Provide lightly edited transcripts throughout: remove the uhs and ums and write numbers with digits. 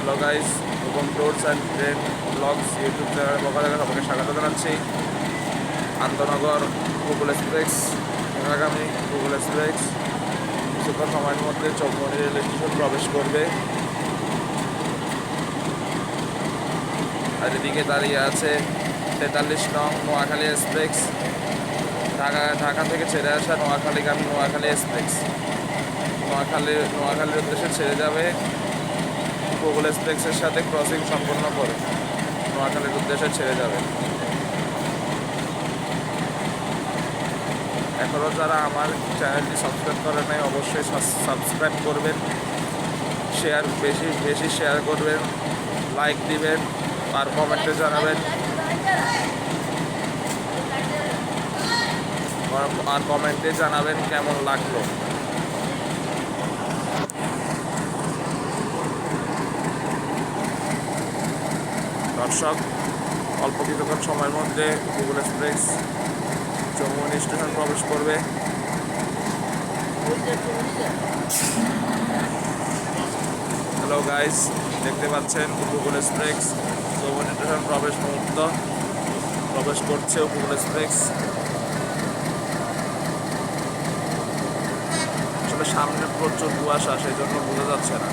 Hello guys, Rupam tours and train blogs YouTube চ্যানেলের পক্ষ থেকে সবাইকে স্বাগত জানাচ্ছি। আন্তনগর গুগল এক্সপ্রেস আগামী গুগল এক্সপ্রেস কিছুক্ষণ সময়ের মধ্যে চৌমনি রেল স্টেশন প্রবেশ করবে। আর এদিকে দাঁড়িয়ে আছে 43 নং নোয়াখালী এক্সপ্রেস, ঢাকা থেকে ছেড়ে আসা নোয়াখালীগামী নোয়াখালী এক্সপ্রেস। নোয়াখালীর উদ্দেশ্যে ছেড়ে যাবে গুগল এক্সপ্রেসের সাথে ক্রসিং সম্পন্ন করে নোয়াখালীর উদ্দেশ্যে ছেড়ে যাবে। এখনও যারা আমার চ্যানেলটি সাবস্ক্রাইব করে নাই অবশ্যই সাবস্ক্রাইব করবেন, বেশি শেয়ার করবেন, লাইক দিবেন আর কমেন্টে জানাবেন কেমন লাগলো। দর্শক, অল্প কিছুক্ষণ সময়ের মধ্যে গুগল এক্সপ্রেস চৌমনি স্টেশন প্রবেশ করবে। হ্যালো গাইস, দেখতে পাচ্ছেন গুগল এক্সপ্রেস চৌমনি স্টেশন প্রবেশ করছে গুগল এক্সপ্রেস। আসলে সামনে প্রচুর কুয়াশা, সেই জন্য বোঝা যাচ্ছে না।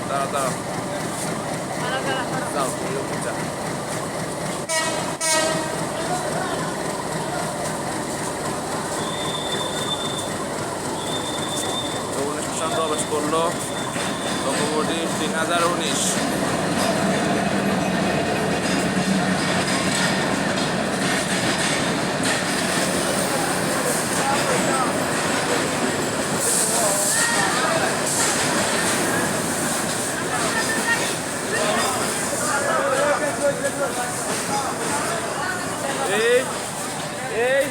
দাঁড়াও যাও, যা। স্টেশন প্রবেশ করলো লোকোমোটিভ 3019। এই